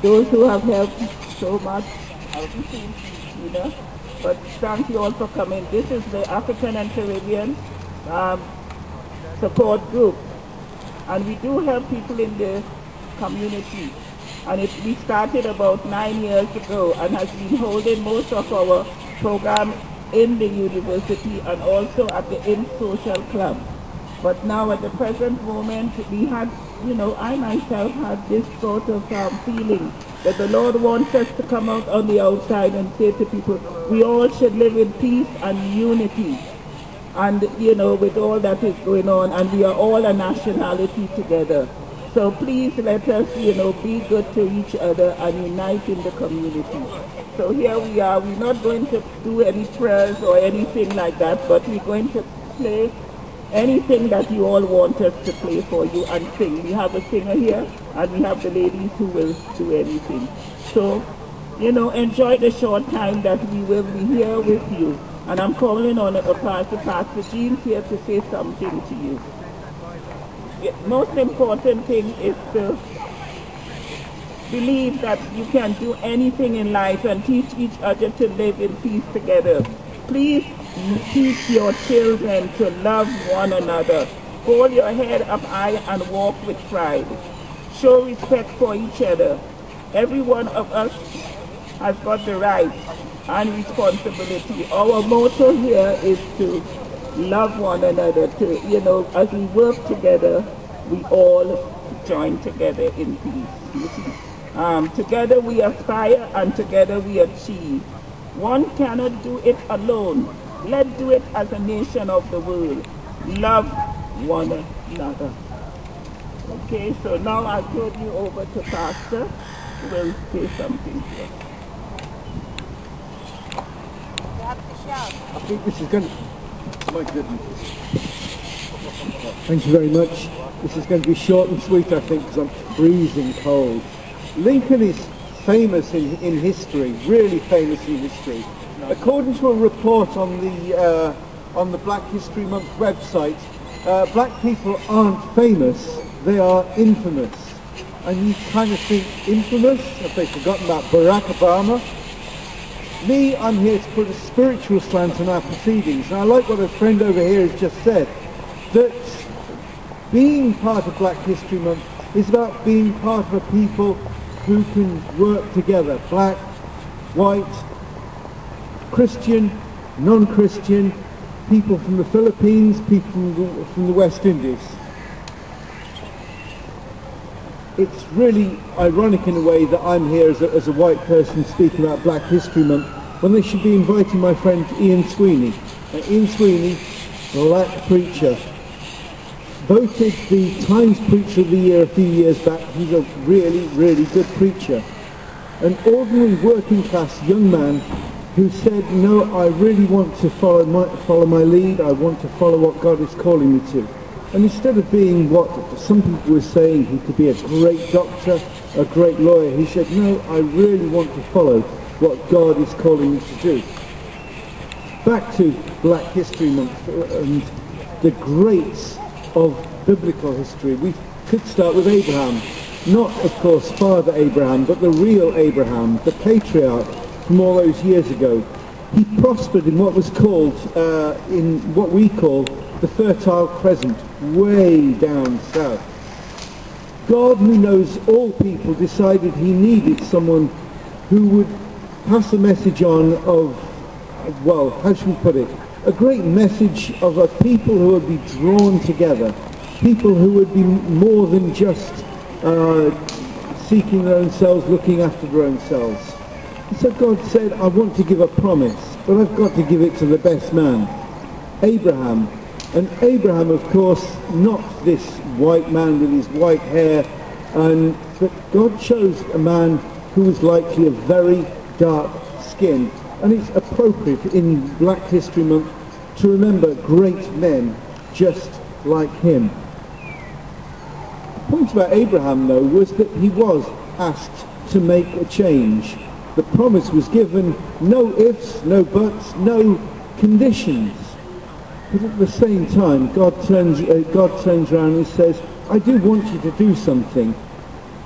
those who have helped so much. I'll be seeing you, Tina. But thank you all for coming. This is the African and Caribbean support group. And we do help people in the community. And we started about 9 years ago and has been holding most of our program in the university and also at the In Social Club. But now at the present moment, we had, I myself had this sort of feeling that the Lord wants us to come out on the outside and say to people, we all should live in peace and unity. And, with all that is going on, and we are all a nationality together. So please let us, be good to each other and unite in the community. So here we are. We're not going to do any prayers or anything like that, but we're going to play anything that you all want us to play for you and sing. We have a singer here, and we have the ladies who will do anything. So, enjoy the short time that we will be here with you. And I'm calling on Pastor Jean here to say something to you. The most important thing is to believe that you can do anything in life and teach each other to live in peace together. Please teach your children to love one another. Hold your head up high and walk with pride. Show respect for each other. Every one of us has got the right and responsibility. Our motto here is to love one another, to, as we work together, we all join together in peace. Together we aspire and together we achieve. One cannot do it alone. Let's do it as a nation of the world. Love one another. Okay, so now I'll turn you over to Pastor, who will say something here. I think this is going to... My goodness. Thank you very much. This is going to be short and sweet, I think, because I'm freezing cold. Lincoln is famous in history, really famous in history. According to a report on the Black History Month website, black people aren't famous, they are infamous. And you kind of think, infamous? Have they forgotten about Barack Obama? Me, I'm here to put a spiritual slant on our proceedings, and I like what a friend over here has just said, that being part of Black History Month is about being part of a people who can work together, black, white, Christian, non-Christian, people from the Philippines, people from the West Indies. It's really ironic in a way that I'm here as a white person speaking about Black History Month when they should be inviting my friend Ian Sweeney. Ian Sweeney, black preacher, voted the Times Preacher of the Year a few years back. He's a really, really good preacher. An ordinary working class young man who said, no, I really want to follow my lead, I want to follow what God is calling me to. And instead of being what some people were saying, he could be a great doctor, a great lawyer, he said, no, I really want to follow what God is calling me to do. Back to Black History Month and the greats of biblical history. We could start with Abraham. Not, of course, Father Abraham, but the real Abraham, the patriarch from all those years ago. He prospered in what was called, in what we call the Fertile Crescent, way down south. God, who knows all people, decided he needed someone who would pass a message on of, well, how should we put it? A great message of a people who would be drawn together, people who would be more than just seeking their own selves, looking after their own selves. And so God said, I want to give a promise, but I've got to give it to the best man, Abraham. And Abraham, of course, not this white man with his white hair, but God chose a man who was likely of very dark skin. And it's appropriate in Black History Month to remember great men just like him. The point about Abraham, though, was that he was asked to make a change. The promise was given, no ifs, no buts, no conditions. But at the same time, God turns around and says, I do want you to do something,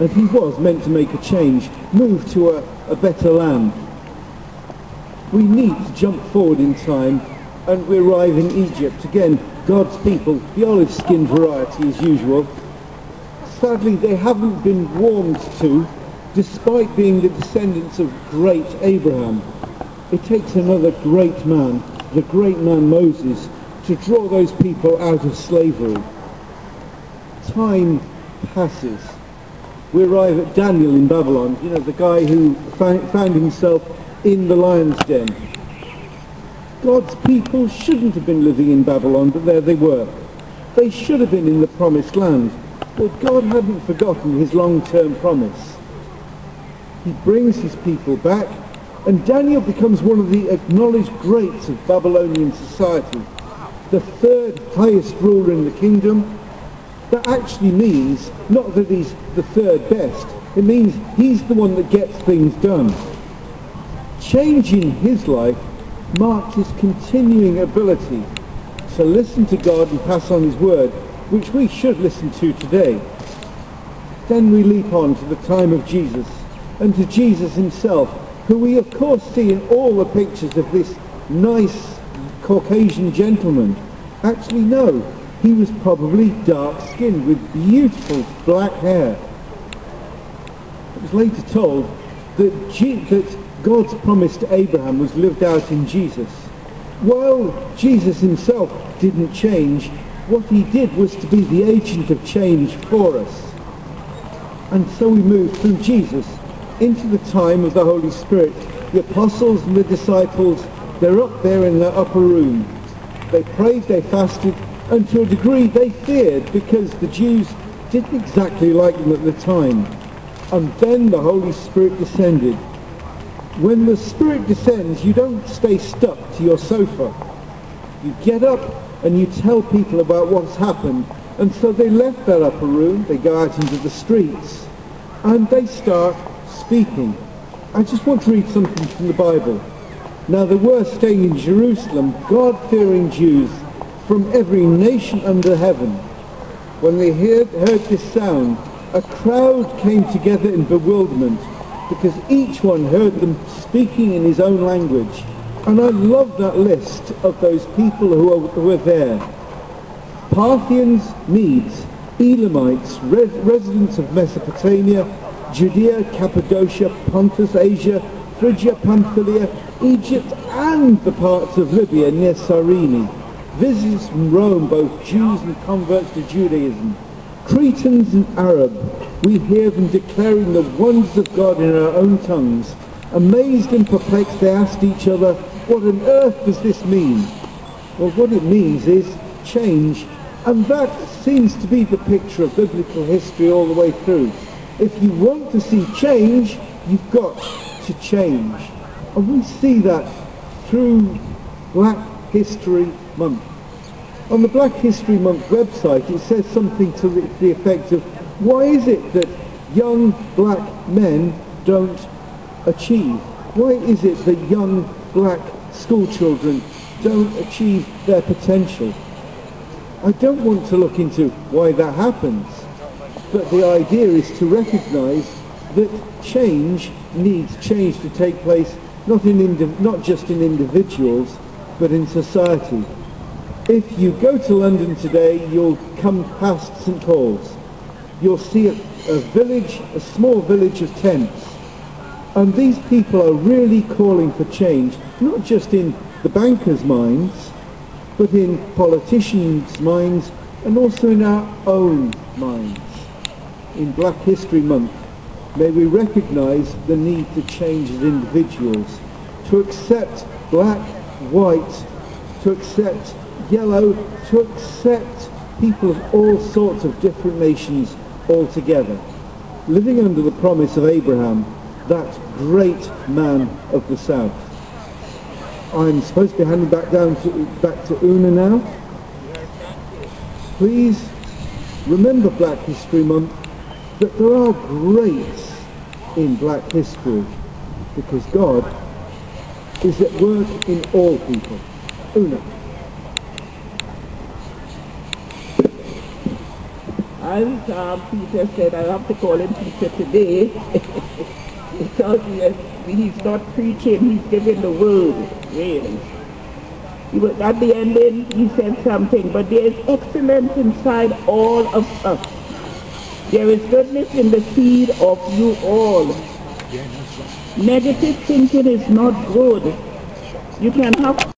And he was meant to make a change, move to a better land. We need to jump forward in time and we arrive in Egypt. Again, God's people, the olive-skinned variety as usual. Sadly, they haven't been warmed to, despite being the descendants of great Abraham. It takes another great man, the great man Moses, to draw those people out of slavery. Time passes. We arrive at Daniel in Babylon, you know, the guy who found himself in the lion's den. God's people shouldn't have been living in Babylon, but there they were. They should have been in the promised land, but God hadn't forgotten his long-term promise. He brings his people back, and Daniel becomes one of the acknowledged greats of Babylonian society, the third highest ruler in the kingdom. That actually means not that he's the third best, it means he's the one that gets things done. Change in his life marked his continuing ability to listen to God and pass on his word, which we should listen to today. Then we leap on to the time of Jesus, and to Jesus himself, who we of course see in all the pictures of this nice Caucasian gentleman. Actually no, he was probably dark-skinned with beautiful black hair. It was later told that God's promise to Abraham was lived out in Jesus. While Jesus himself didn't change, what he did was to be the agent of change for us. And so we move through Jesus into the time of the Holy Spirit. The apostles and the disciples, they're up there in the upper room. They prayed, they fasted, and to a degree they feared because the Jews didn't exactly like them at the time. And then the Holy Spirit descended. When the Spirit descends, you don't stay stuck to your sofa. You get up and you tell people about what's happened. And so they left that upper room, they go out into the streets, and they start speaking. I just want to read something from the Bible. Now there were staying in Jerusalem God-fearing Jews from every nation under heaven. When they heard this sound, a crowd came together in bewilderment, because each one heard them speaking in his own language. And I love that list of those people who were there. Parthians, Medes, Elamites, residents of Mesopotamia, Judea, Cappadocia, Pontus, Asia, Phrygia, Pamphylia, Egypt, and the parts of Libya near Cyrene. Visitors from Rome, both Jews and converts to Judaism. Cretans and Arab, we hear them declaring the wonders of God in our own tongues. Amazed and perplexed, they asked each other, what on earth does this mean? Well, what it means is change, and that seems to be the picture of biblical history all the way through. If you want to see change, you've got to change. And we see that through Black History Month. On the Black History Month website, it says something to the effect of, why is it that young black men don't achieve? Why is it that young black school children don't achieve their potential? I don't want to look into why that happens, but the idea is to recognize that change needs change to take place, not just in individuals, but in society. If you go to London today, you'll come past St. Paul's. You'll see a village, a small village of tents. And these people are really calling for change, not just in the bankers' minds, but in politicians' minds, and also in our own minds. In Black History Month, may we recognize the need to change as individuals, to accept black, white, to accept yellow, to accept people of all sorts of different nations all together, living under the promise of Abraham, that great man of the South. I'm supposed to be handing back to Una now. Please remember Black History Month, that there are greats in black history, because God is at work in all people. Una. As Peter said, I have to call him Peter today because he's not preaching, he's giving the word, really. At the ending, he said something, but there is excellence inside all of us. There is goodness in the seed of you all. Negative thinking is not good. You can have